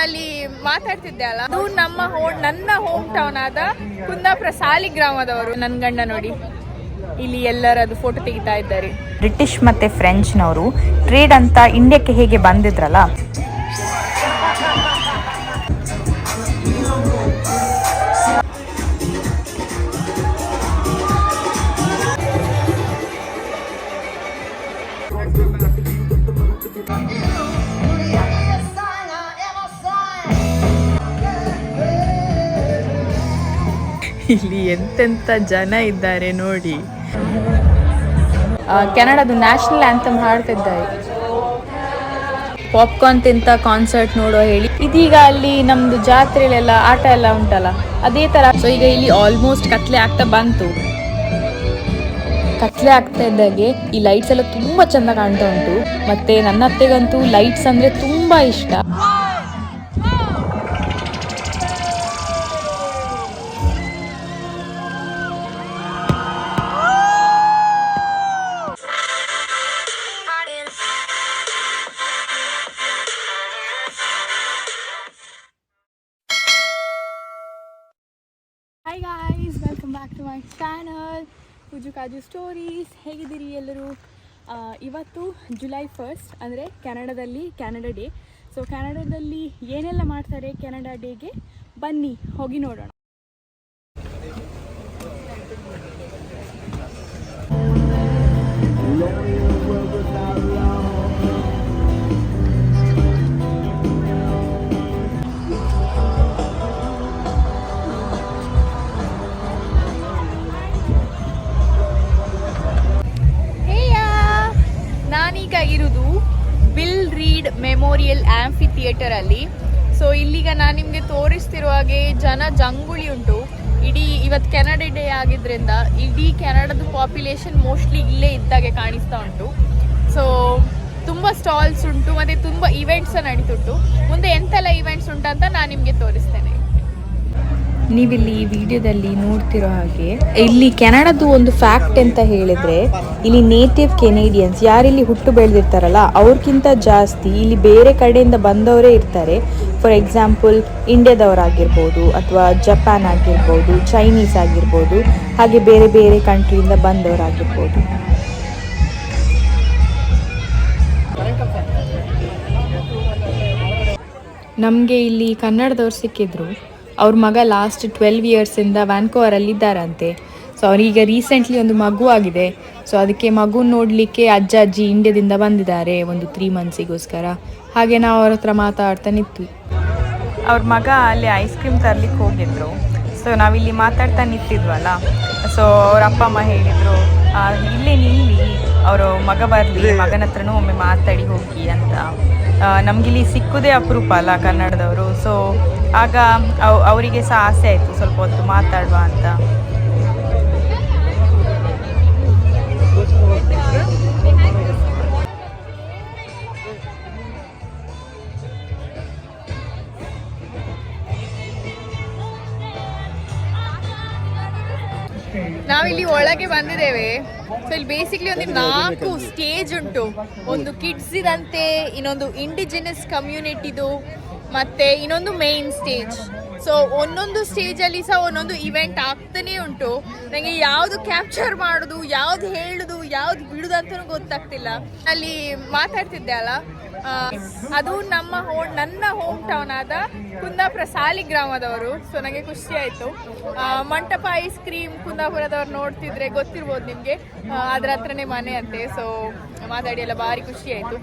ಅಲ್ಲಿ ಮಾತಾಡ್ತಿದ್ದೆ ಅಲ್ಲ, ಅದು ನನ್ನ ಹೋಮ್ ಟೌನ್ ಆದ ಕುಂದಾಪುರ ಸಾಲಿಗ್ರಾಮದವರು. ನನ್ನ ಗಂಡ ನೋಡಿ ಇಲ್ಲಿ ಎಲ್ಲರದು ಫೋಟೋ ತೆಗಿತಾ ಇದ್ದಾರೆ. ಬ್ರಿಟಿಷ್ ಮತ್ತೆ ಫ್ರೆಂಚ್ನವರು ಟ್ರೇಡ್ ಅಂತ ಇಂಡಿಯಾಕ್ಕೆ ಹೇಗೆ ಬಂದಿದ್ರಲ್ಲ, ಇಲ್ಲಿ ಎಂತೆಂತ ಜನ ಇದ್ದಾರೆ ನೋಡಿ. ಕೆನಡಾದು ನ್ಯಾಷನಲ್ ಆಂಥಮ್ ಹಾಡ್ತಿದ್ದಾರೆ. ಪಾಪ್ಕಾರ್ನ್ ತಿಂತ ಕಾನ್ಸರ್ಟ್ ನೋಡೋ ಹೇಳಿ. ಇದೀಗ ಅಲ್ಲಿ ನಮ್ದು ಜಾತ್ರೆಲೆಲ್ಲ ಆಟ ಎಲ್ಲ ಉಂಟಲ್ಲ, ಅದೇ ತರ. ಸೊ ಈಗ ಇಲ್ಲಿ ಆಲ್ಮೋಸ್ಟ್ ಕತ್ಲೆ ಆಗ್ತಾ ಬಂತು. ಕತ್ಲೆ ಆಗ್ತಾ ಇದ್ದಾಗೆ ಈ ಲೈಟ್ಸ್ ಎಲ್ಲ ತುಂಬಾ ಚಂದ ಕಾಣ್ತಾ ಉಂಟು. ಮತ್ತೆ ನನ್ನ ಅತ್ತೆಗಂತೂ ಲೈಟ್ಸ್ ಅಂದ್ರೆ ತುಂಬಾ ಇಷ್ಟ. Hi guys, welcome back to my channel Pooju Kaju stories. ಹೇಗಿದ್ದೀರಿ ಎಲ್ಲರೂ? ಇವತ್ತು ಜುಲೈ 1 ಅಂದರೆ ಕೆನಡಾದಲ್ಲಿ ಕ್ಯಾನಡಾ ಡೇ. ಸೊ ಕ್ಯಾನಡಾದಲ್ಲಿ ಏನೆಲ್ಲ ಮಾಡ್ತಾರೆ ಕೆನಡಾ ಡೇಗೆ, ಬನ್ನಿ ಹೋಗಿ ನೋಡೋಣ. ನಾನೀಗ ಇರುವುದು Bill Reid Memorial amphitheatre ಅಲ್ಲಿ. ಸೊ ಇಲ್ಲಿಗ ನಾನು ನಿಮಗೆ ತೋರಿಸ್ತಿರುವ ಹಾಗೆ ಜಂಗುಳಿ ಉಂಟು. ಇವತ್ತು ಕೆನಡಾ ಡೇ ಆಗಿದ್ರಿಂದ ಇಡೀ ಕೆನಡಾದ ಪಾಪ್ಯುಲೇಷನ್ ಮೋಸ್ಟ್ಲಿ ಇಲ್ಲೇ ಇದ್ದಾಗೆ ಕಾಣಿಸ್ತಾ ಉಂಟು. ಸೊ ತುಂಬ ಸ್ಟಾಲ್ಸ್ ಉಂಟು ಮತ್ತು ತುಂಬ ಇವೆಂಟ್ಸ್ ನಡೀತುಂಟು. ಮುಂದೆ ಎಂತೆಲ್ಲ ಇವೆಂಟ್ಸ್ ಉಂಟಂತ ನಾನು ನಿಮಗೆ ತೋರಿಸ್ತೇನೆ. ನೀವಿಲ್ಲಿ ಈ ವಿಡಿಯೋದಲ್ಲಿ ನೋಡ್ತಿರೋ ಹಾಗೆ, ಇಲ್ಲಿ ಕೆನಡಾದು ಒಂದು ಫ್ಯಾಕ್ಟ್ ಅಂತ ಹೇಳಿದ್ರೆ, ಇಲ್ಲಿ ನೇಟಿವ್ ಕೆನೇಡಿಯನ್ಸ್ ಯಾರಿಲ್ಲಿ ಹುಟ್ಟು ಬೆಳೆದಿರ್ತಾರಲ್ಲ ಅವ್ರಿಗಿಂತ ಜಾಸ್ತಿ ಇಲ್ಲಿ ಬೇರೆ ಕಡೆಯಿಂದ ಬಂದವರೇ ಇರ್ತಾರೆ. ಫಾರ್ ಎಕ್ಸಾಂಪಲ್ ಇಂಡಿಯಾದವರಾಗಿರ್ಬೋದು, ಅಥವಾ ಜಪಾನ್ ಆಗಿರ್ಬೋದು, ಚೈನೀಸ್ ಆಗಿರ್ಬೋದು, ಹಾಗೆ ಬೇರೆ ಬೇರೆ ಕಂಟ್ರಿಯಿಂದ ಬಂದವರಾಗಿರ್ಬೋದು. ನಮಗೆ ಇಲ್ಲಿ ಕನ್ನಡದವ್ರು ಸಿಕ್ಕಿದ್ರು. ಅವ್ರ ಮಗ ಲಾಸ್ಟ್ 12 ಇಯರ್ಸಿಂದ ವ್ಯಾನ್ಕೋವರಲ್ಲಿ ಇದ್ದಾರಂತೆ. ಸೊ ಅವರೀಗ ರೀಸೆಂಟ್ಲಿ ಒಂದು ಮಗು ಆಗಿದೆ. ಸೊ ಅದಕ್ಕೆ ಮಗು ನೋಡಲಿಕ್ಕೆ ಅಜ್ಜ ಅಜ್ಜಿ ಇಂಡಿಯಾದಿಂದ ಬಂದಿದ್ದಾರೆ ಒಂದು 3 ಮಂತ್ಸಿಗೋಸ್ಕರ. ಹಾಗೆ ನಾವು ಅವ್ರ ಹತ್ರ ಮಾತಾಡ್ತಾ ನಿಂತ್ವಿ. ಅವ್ರ ಮಗ ಅಲ್ಲಿ ಐಸ್ ಕ್ರೀಮ್ ತರ್ಲಿಕ್ಕೆ ಹೋಗಿದ್ರು. ಸೊ ನಾವಿಲ್ಲಿ ಮಾತಾಡ್ತಾ ನಿಂತಿದ್ವಲ್ಲ, ಸೊ ಅವ್ರ ಅಪ್ಪ ಅಮ್ಮ ಹೇಳಿದರು, ಇಲ್ಲೇ ನಿಲ್ಲಿ, ಅವರು ಮಗ ಬರಲಿ, ಮಗನ ಹತ್ರನೂ ಒಮ್ಮೆ ಮಾತಾಡಿ ಹೋಗಿ ಅಂತ. ನಮಗಿಲ್ಲಿ ಸಿಕ್ಕುದೇ ಅಪರೂಪ ಅಲ್ಲ ಕನ್ನಡದವರು. ಸೊ ಆಗ ಅವರಿಗೆ ಸಹ ಆಸೆ ಆಯಿತು ಸ್ವಲ್ಪ ಹೊತ್ತು ಮಾತಾಡುವ ಅಂತ. ನಾವಿಲ್ಲಿ ಒಳಗೆ ಬಂದಿದ್ದೇವೆ. ಸೊ ಇಲ್ಲಿ ಬೇಸಿಕ್ಲಿ ಒಂದು 4 ಸ್ಟೇಜ್ ಉಂಟು. ಒಂದು ಕಿಡ್ಸ್ ಇದಂತೆ, ಇನ್ನೊಂದು ಇಂಡಿಜಿನಸ್ ಕಮ್ಯುನಿಟಿದು, ಮತ್ತೆ ಇನ್ನೊಂದು ಮೇನ್ ಸ್ಟೇಜ್. ಸೊ ಒಂದೊಂದು ಸ್ಟೇಜಲ್ಲಿ ಸಹ ಒಂದೊಂದು ಇವೆಂಟ್ ಆಗ್ತಾನೆ ಉಂಟು. ನನಗೆ ಯಾವುದು ಕ್ಯಾಪ್ಚರ್ ಮಾಡೋದು, ಯಾವ್ದು ಹೇಳುದು, ಯಾವ್ದು ಬಿಡುದು ಅಂತಲೂ ಗೊತ್ತಾಗ್ತಿಲ್ಲ. ಅಲ್ಲಿ ಮಾತಾಡ್ತಿದ್ದೆ ಅಲ್ಲ, ಅದು ನನ್ನ ಹೋಮ್ ಟೌನ್ ಆದ ಕುಂದಾಪುರ ಸಾಲಿಗ್ರಾಮದವರು. ಸೊ ನನಗೆ ಖುಷಿ ಆಯಿತು. ಮಂಟಪ ಐಸ್ ಕ್ರೀಮ್ ಕುಂದಾಪುರದವ್ರು ನೋಡ್ತಿದ್ರೆ ಗೊತ್ತಿರ್ಬೋದು ನಿಮಗೆ, ಅದ್ರ ಹತ್ರನೇ ಮನೆ ಅಂತೆ. ಸೊ ಮಾತಾಡಿ ಎಲ್ಲ ಭಾರಿ ಖುಷಿ ಆಯಿತು.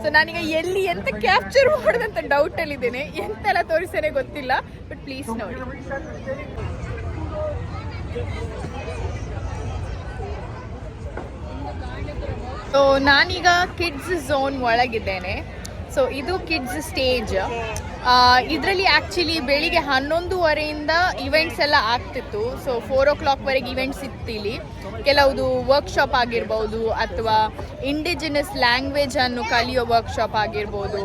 ಸೊ ನಾನೀಗ ಎಲ್ಲಿ ಎಂತ ಕ್ಯಾಪ್ಚರ್ ಮಾಡೋದಂತ ಡೌಟಲ್ಲಿದ್ದೇನೆ. ಎಂತೆಲ್ಲ ತೋರಿಸ್ತೇನೆ ಗೊತ್ತಿಲ್ಲ, ಬಟ್ ಪ್ಲೀಸ್ ನೋಡಿ. ಸೊ ನಾನೀಗ ಕಿಡ್ಸ್ ಝೋನ್ ಒಳಗಿದ್ದೇನೆ. ಸೊ ಇದು ಕಿಡ್ಸ್ ಸ್ಟೇಜ್. ಇದರಲ್ಲಿ ಆ್ಯಕ್ಚುಲಿ ಬೆಳಿಗ್ಗೆ 11:30 ಇವೆಂಟ್ಸ್ ಎಲ್ಲ ಆಗ್ತಿತ್ತು. ಸೊ 4 o'clockವರೆಗೆ ಇವೆಂಟ್ಸ್ ಇತ್ತು ಇಲ್ಲಿ. ಕೆಲವುದು ವರ್ಕ್ಶಾಪ್ ಆಗಿರ್ಬೋದು, ಅಥವಾ ಇಂಡಿಜಿನಸ್ ಲ್ಯಾಂಗ್ವೇಜನ್ನು ಕಲಿಯೋ ವರ್ಕ್ಶಾಪ್ ಆಗಿರ್ಬೋದು,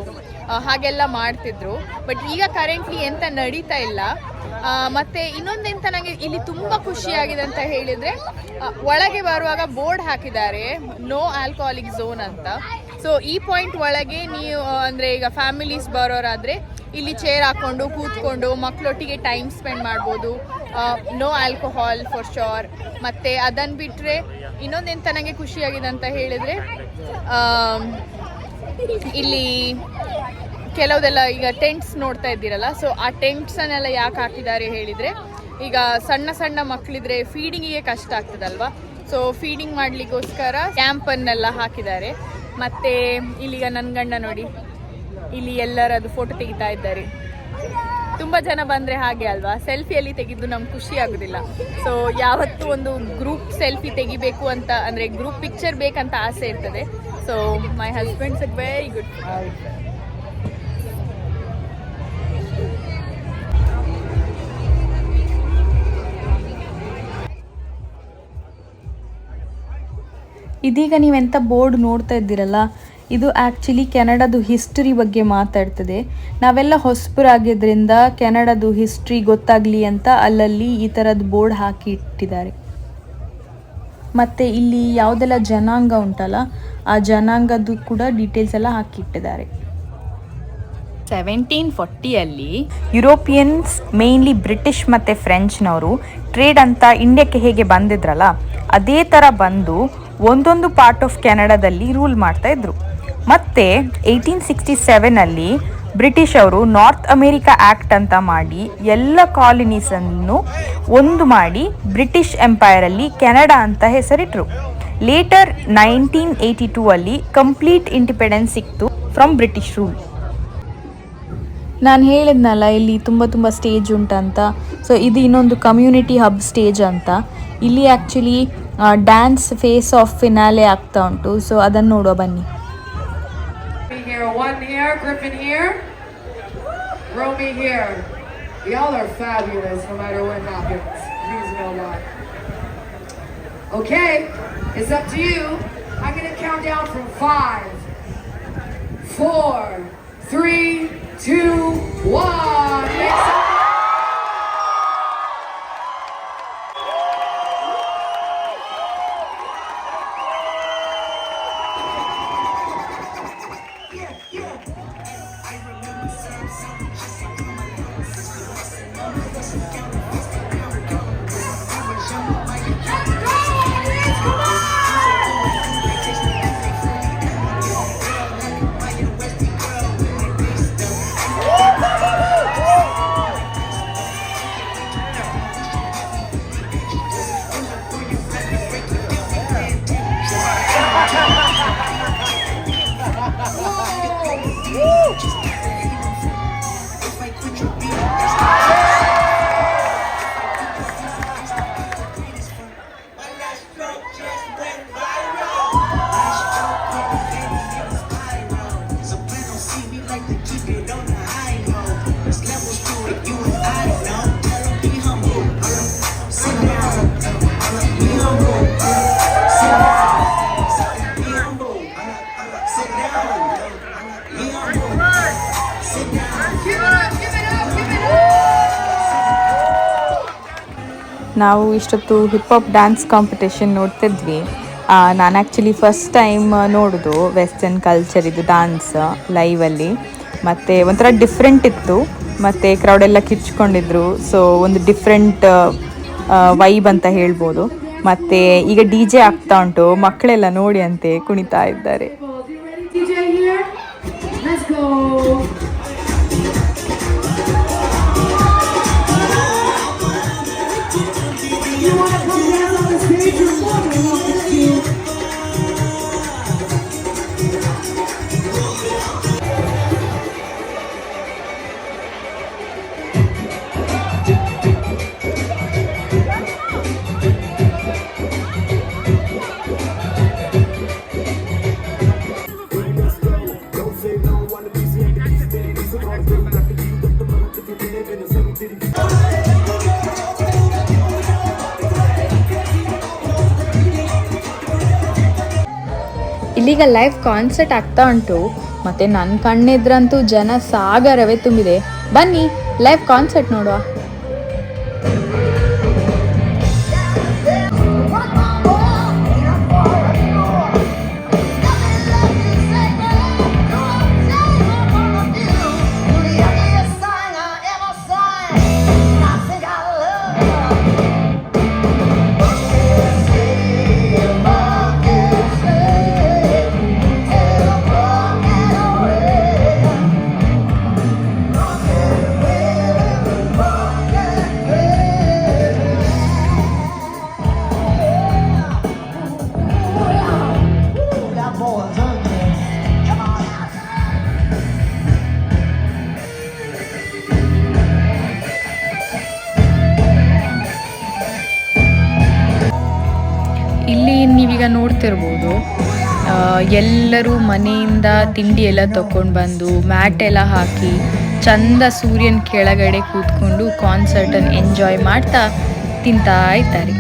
ಹಾಗೆಲ್ಲ ಮಾಡ್ತಿದ್ರು. ಬಟ್ ಈಗ ಕರೆಂಟ್ಲಿ ಎಂತ ನಡೀತಾ ಇಲ್ಲ. ಮತ್ತು ಇನ್ನೊಂದೆಂತ ನನಗೆ ಇಲ್ಲಿ ತುಂಬ ಖುಷಿಯಾಗಿದೆ ಅಂತ ಹೇಳಿದರೆ, ಒಳಗೆ ಬರುವಾಗ ಬೋರ್ಡ್ ಹಾಕಿದ್ದಾರೆ, ನೋ ಆಲ್ಕೋಹಾಲಿಕ್ ಝೋನ್ ಅಂತ. ಸೊ ಈ ಪಾಯಿಂಟ್ ಒಳಗೆ ನೀವು ಅಂದರೆ ಈಗ ಫ್ಯಾಮಿಲೀಸ್ ಬರೋರಾದರೆ ಇಲ್ಲಿ ಚೇರ್ ಹಾಕ್ಕೊಂಡು ಕೂತ್ಕೊಂಡು ಮಕ್ಕಳೊಟ್ಟಿಗೆ ಟೈಮ್ ಸ್ಪೆಂಡ್ ಮಾಡ್ಬೋದು. No alcohol for sure. ಮತ್ತು ಅದನ್ನು ಬಿಟ್ಟರೆ ಇನ್ನೊಂದೆಂತ ನನಗೆ ಖುಷಿಯಾಗಿದೆ ಅಂತ ಹೇಳಿದರೆ, ಇಲ್ಲಿ ಕೆಲವುದೆಲ್ಲ ಈಗ ಟೆಂಟ್ಸ್ ನೋಡ್ತಾ ಇದ್ದೀರಲ್ಲ, ಸೊ ಆ ಟೆಂಟ್ಸನ್ನೆಲ್ಲ ಯಾಕೆ ಹಾಕಿದ್ದಾರೆ ಹೇಳಿದರೆ, ಈಗ ಸಣ್ಣ ಸಣ್ಣ ಮಕ್ಕಳಿದ್ರೆ ಫೀಡಿಂಗಿಗೆ ಕಷ್ಟ ಆಗ್ತದಲ್ವಾ, ಸೊ ಫೀಡಿಂಗ್ ಮಾಡಲಿಕ್ಕೋಸ್ಕರ ಕ್ಯಾಂಪನ್ನೆಲ್ಲ ಹಾಕಿದ್ದಾರೆ. ಮತ್ತು ಇಲ್ಲಿಗ ನನ್ನ ಗಂಡ ನೋಡಿ, ಇಲ್ಲಿ ಎಲ್ಲರದು ಫೋಟೋ ತೆಗಿತಾ ಇದ್ದಾರೆ. ತುಂಬ ಜನ ಬಂದರೆ ಹಾಗೆ ಅಲ್ವಾ, ಸೆಲ್ಫಿಯಲ್ಲಿ ತೆಗೆದು ನಮ್ಗೆ ಖುಷಿ ಆಗೋದಿಲ್ಲ. ಸೊ ಯಾವತ್ತೂ ಒಂದು ಗ್ರೂಪ್ ಸೆಲ್ಫಿ ತೆಗಿಬೇಕು ಅಂತ, ಅಂದರೆ ಗ್ರೂಪ್ ಪಿಕ್ಚರ್ ಬೇಕಂತ ಆಸೆ ಇರ್ತದೆ. So my husbands is very good. ಇದೀಗ ನೀವೆಂಥ ಬೋರ್ಡ್ ನೋಡ್ತಾ ಇದ್ದೀರಲ್ಲ, ಇದು ಆ್ಯಕ್ಚುಲಿ ಕೆನಡಾದು ಹಿಸ್ಟ್ರಿ ಬಗ್ಗೆ ಮಾತಾಡ್ತದೆ. ನಾವೆಲ್ಲ ಹೊಸಬರಾಗಿದ್ದರಿಂದ ಕೆನಡಾದು ಹಿಸ್ಟ್ರಿ ಗೊತ್ತಾಗಲಿ ಅಂತ ಅಲ್ಲಲ್ಲಿ ಈ ಥರದ್ದು ಬೋರ್ಡ್ ಹಾಕಿ ಇಟ್ಟಿದ್ದಾರೆ. ಮತ್ತು ಇಲ್ಲಿ ಯಾವುದೆಲ್ಲ ಜನಾಂಗ ಉಂಟಲ್ಲ, ಆ ಜನಾಂಗದ್ದು ಕೂಡ ಡೀಟೇಲ್ಸ್ ಎಲ್ಲ ಹಾಕಿಟ್ಟಿದ್ದಾರೆ. 1740 ಯುರೋಪಿಯನ್ಸ್, ಮೇಯ್ನ್ಲಿ ಬ್ರಿಟಿಷ್ ಮತ್ತು ಫ್ರೆಂಚ್ನವರು ಟ್ರೇಡ್ ಅಂತ ಇಂಡಿಯಾಕ್ಕೆ ಹೇಗೆ ಬಂದಿದ್ರಲ್ಲ, ಅದೇ ಥರ ಬಂದು ಒಂದೊಂದು ಪಾರ್ಟ್ ಆಫ್ ಕೆನಡಾದಲ್ಲಿ ರೂಲ್ ಮಾಡ್ತಾಯಿದ್ರು. ಮತ್ತು 1867 ಬ್ರಿಟಿಷ್ ಅವರು ನಾರ್ತ್ ಅಮೇರಿಕಾ ಆ್ಯಕ್ಟ್ ಅಂತ ಮಾಡಿ ಎಲ್ಲ ಕಾಲನೀಸನ್ನು ಒಂದು ಮಾಡಿ ಬ್ರಿಟಿಷ್ ಎಂಪೈರಲ್ಲಿ ಕೆನಡಾ ಅಂತ ಹೆಸರಿಟ್ರು. ಲೇಟರ್ 1982 ಕಂಪ್ಲೀಟ್ ಇಂಡಿಪೆಂಡೆನ್ಸ್ ಸಿಕ್ತು ಫ್ರಮ್ ಬ್ರಿಟಿಷ್ ರೂಲ್. ನಾನು ಹೇಳಿದ್ನಲ್ಲ ಇಲ್ಲಿ ತುಂಬ ಸ್ಟೇಜ್ ಉಂಟಂತ. ಸೊ ಇದು ಇನ್ನೊಂದು ಕಮ್ಯುನಿಟಿ ಹಬ್ ಸ್ಟೇಜ್ ಅಂತ. ಇಲ್ಲಿ actually dance face off finale ಆಗ್ತಾ ಉಂಟು. ಸೊ ಅದನ್ನು ನೋಡುವ ಬನ್ನಿ. One here, Griffin here, Romy here. Y'all are fabulous no matter what happens. Please know that. Okay, it's up to you. I'm gonna count down from 5, 4, 3, 2, 1. Make some ನಾವು ಇಷ್ಟೊತ್ತು hip hop dance competition ನೋಡ್ತಿದ್ವಿ. ನಾನು actually first time ನೋಡೋದು western culture ಇದು dance ಲೈವಲ್ಲಿ. ಮತ್ತು ಒಂಥರ different ಇತ್ತು, ಮತ್ತು ಕ್ರೌಡೆಲ್ಲ ಕಿರ್ಚ್ಕೊಂಡಿದ್ರು. ಸೊ ಒಂದು ಡಿಫ್ರೆಂಟ್ ವೈಬ್ ಅಂತ ಹೇಳ್ಬೋದು. ಮತ್ತು ಈಗ ಡಿ ಜೆ ಆಗ್ತಾ ಉಂಟು, ಮಕ್ಕಳೆಲ್ಲ ನೋಡಿ ಅಂತೆ ಕುಣಿತಾ ಇದ್ದಾರೆ. ಇಲ್ಲಿಗ ಲೈವ್ ಕಾನ್ಸರ್ಟ್ ಆಗ್ತಾ ಉಂಟು. ಮತ್ತು ನನ್ನ ಕಣ್ಣೆದ್ರಂತೂ ಜನ ಸಾಗರವೇ ತುಂಬಿದೆ. ಬನ್ನಿ ಲೈವ್ ಕಾನ್ಸರ್ಟ್ ನೋಡುವ. ನೀವೀಗ ನೋಡ್ತಿರ್ಬೋದು ಎಲ್ಲರೂ ಮನೆಯಿಂದ ತಿಂಡಿ ಎಲ್ಲ ತಗೊಂಡು ಬಂದು ಮ್ಯಾಟ್ ಎಲ್ಲ ಹಾಕಿ ಚಂದ ಸೂರ್ಯನ ಕೆಳಗಡೆ ಕೂತ್ಕೊಂಡು ಕಾನ್ಸರ್ಟನ್ನು ಎಂಜಾಯ್ ಮಾಡ್ತಾ ತಿಂತಾ ಇದ್ದಾರೆ.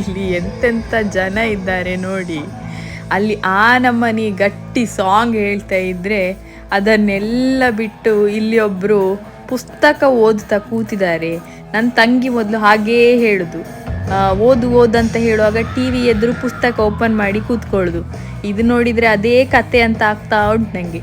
ಇಲ್ಲಿ ಎಂತೆಂಥ ಜನ ಇದ್ದಾರೆ ನೋಡಿ. ಅಲ್ಲಿ ಆ ನಮ್ಮನಿ ಗಟ್ಟಿ ಸಾಂಗ್ ಹೇಳ್ತಾ ಇದ್ರೆ ಅದನ್ನೆಲ್ಲ ಬಿಟ್ಟು ಇಲ್ಲಿ ಒಬ್ಬರು ಪುಸ್ತಕ ಓದ್ತಾ ಕೂತಿದ್ದಾರೆ. ನನ್ನ ತಂಗಿ ಮೊದಲು ಹಾಗೇ ಹೇಳೋದು, ಓದು ಅಂತ ಹೇಳುವಾಗ ಟಿ ವಿ ಎದುರು ಪುಸ್ತಕ ಓಪನ್ ಮಾಡಿ ಕೂತ್ಕೊಳ್ಳೋದು. ಇದು ನೋಡಿದರೆ ಅದೇ ಕತೆ ಅಂತ ಆಗ್ತಾ ಉಂಟು ನನಗೆ.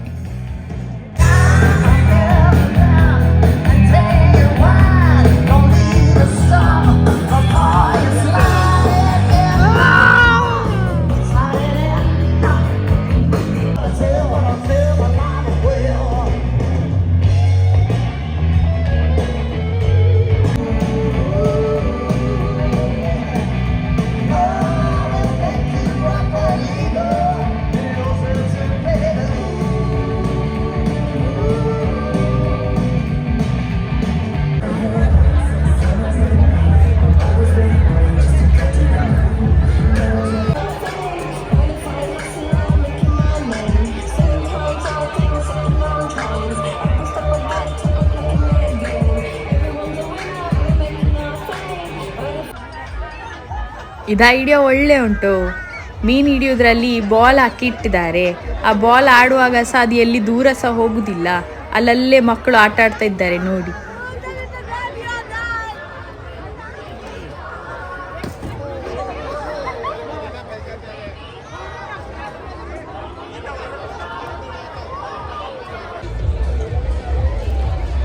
ಇದು ಐಡಿಯಾ ಒಳ್ಳೆ ಉಂಟು. ಮೀನು ಹಿಡಿಯೋದ್ರಲ್ಲಿ ಬಾಲ್ ಹಾಕಿ ಇಟ್ಟಿದ್ದಾರೆ. ಆ ಬಾಲ್ ಆಡುವಾಗ ಸಹ ಅದು ಎಲ್ಲಿ ದೂರ ಸಹ ಹೋಗುದಿಲ್ಲ. ಅಲ್ಲಲ್ಲೇ ಮಕ್ಕಳು ಆಟ ಆಡ್ತಾ ಇದ್ದಾರೆ ನೋಡಿ.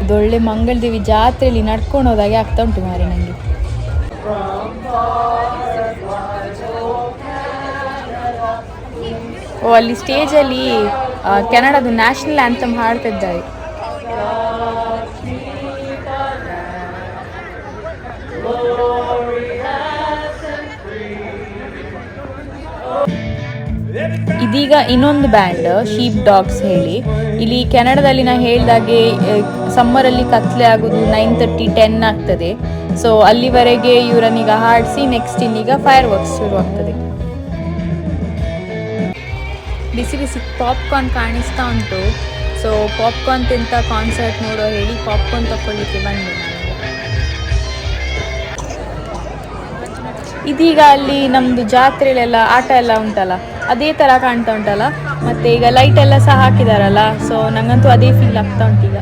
ಇದೊಳ್ಳೆ ಮಂಗಳದೇವಿ ಜಾತ್ರೆಯಲ್ಲಿ ನಡ್ಕೊಂಡು ಹೋದಾಗೆ ಆಗ್ತಾ ಉಂಟು ಮಾರಿ ನನಗೆ. ಅಲ್ಲಿ ಸ್ಟೇಜಲ್ಲಿ ಕೆನಡಾದ ನ್ಯಾಷನಲ್ ಆ್ಯಂಥಮ್ ಹಾಡ್ತಾ ಇದ್ದಾರೆ. ಇದೀಗ ಇನ್ನೊಂದು ಬ್ಯಾಂಡ್ ಶೀಪ್ ಡಾಗ್ಸ್ ಹೇಳಿ, ಇಲ್ಲಿ ಕೆನಡಾದಲ್ಲಿ ನಾ ಹೇಳ್ದಾಗೆ ಸಮ್ಮರಲ್ಲಿ ಕತ್ಲೆ ಆಗೋದು 9:30 10 ಆಗ್ತದೆ. ಸೊ ಅಲ್ಲಿವರೆಗೆ ಇವರನ್ನೀಗ ಹಾಡಿಸಿ ನೆಕ್ಸ್ಟ್ ಇನ್ನೀಗ ಫೈರ್ ವರ್ಕ್ಸ್ ಶುರು ಆಗ್ತದೆ. ಬಿಸಿ ಬಿಸಿ ಪಾಪ್ಕಾರ್ನ್ ಕಾಣಿಸ್ತಾ ಉಂಟು. ಸೊ ಪಾಪ್ಕಾರ್ನ್ ತಿಂತ ಕಾನ್ಸರ್ಟ್ ನೋಡೋ ಹೇಳಿ ಪಾಪ್ಕಾರ್ನ್ ತಗೊಳ್ಳಿಕ್ಕೆ ಬಂದೆ ನಾನು. ಇದೀಗ ಅಲ್ಲಿ ನಮ್ಮದು ಜಾತ್ರೆಲೆಲ್ಲ ಆಟ ಎಲ್ಲ ಉಂಟಲ್ಲ, ಅದೇ ಥರ ಕಾಣ್ತಾ ಉಂಟಲ್ಲ. ಮತ್ತು ಈಗ ಲೈಟ್ ಎಲ್ಲ ಸಹ ಹಾಕಿದಾರಲ್ಲ, ಸೊ ನನಗಂತೂ ಅದೇ ಫೀಲ್ ಆಗ್ತಾ ಉಂಟು ಈಗ.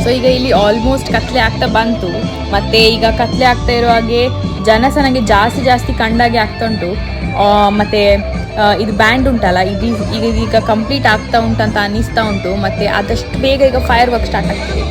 ಸೊ ಈಗ ಇಲ್ಲಿ ಆಲ್ಮೋಸ್ಟ್ ಕತ್ಲೆ ಆಗ್ತಾ ಬಂತು. ಮತ್ತು ಈಗ ಕತ್ಲೆ ಆಗ್ತಾ ಇರೋ ಹಾಗೆ ಜನ ಸಹ ನನಗೆ ಜಾಸ್ತಿ ಕಂಡಾಗೆ ಆಗ್ತಾ ಉಂಟು. ಮತ್ತು ಇದು ಬ್ಯಾಂಡ್ ಉಂಟಲ್ಲ, ಈಗ ಕಂಪ್ಲೀಟ್ ಆಗ್ತಾ ಉಂಟು ಅಂತ ಅನ್ನಿಸ್ತಾ ಉಂಟು. ಮತ್ತು ಆದಷ್ಟು ಬೇಗ ಈಗ ಫೈರ್ ವರ್ಕ್ ಸ್ಟಾರ್ಟ್ ಆಗ್ತದೆ.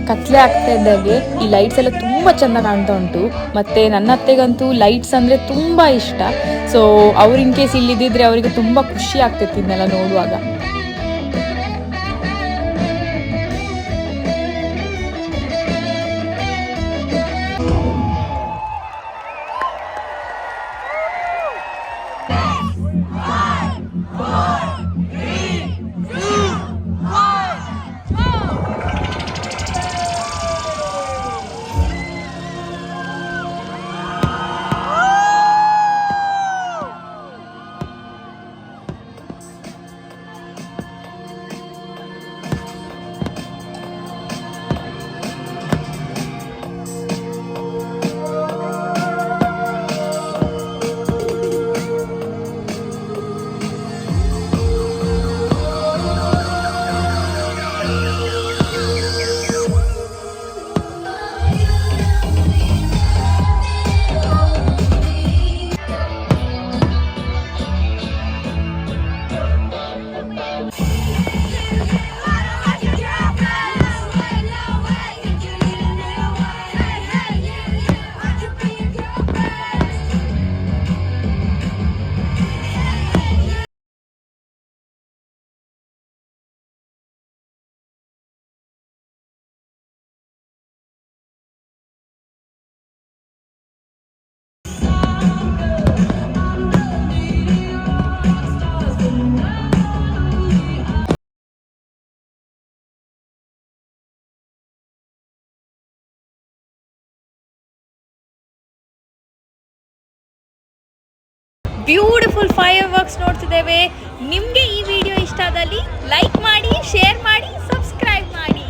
ಕತ್ಲೆ ಆಗ್ತಾ ಇದ್ದಾಗೆ ಈ ಲೈಟ್ಸ್ ಎಲ್ಲ ತುಂಬ ಚೆಂದ ಕಾಣ್ತಾ ಉಂಟು. ಮತ್ತು ನನ್ನ ಅತ್ತೆಗಂತೂ ಲೈಟ್ಸ್ ಅಂದರೆ ತುಂಬ ಇಷ್ಟ. ಸೊ ಅವ್ರು ಇನ್ ಕೇಸ್ ಇಲ್ಲಿದ್ದಿದ್ರೆ ಅವರಿಗೆ ತುಂಬ ಖುಷಿ ಆಗ್ತೈತಿ ಇದನ್ನೆಲ್ಲ ನೋಡುವಾಗ. ಬ್ಯೂಟಿಫುಲ್ ಫೈರ್ ವರ್ಕ್ಸ್ ನೋಡ್ತಿದ್ದೇವೆ. ನಿಮಗೆ ಈ ವಿಡಿಯೋ ಇಷ್ಟ ಆದಲ್ಲಿ ಲೈಕ್ ಮಾಡಿ, ಶೇರ್ ಮಾಡಿ, ಸಬ್ಸ್ಕ್ರೈಬ್ ಮಾಡಿ.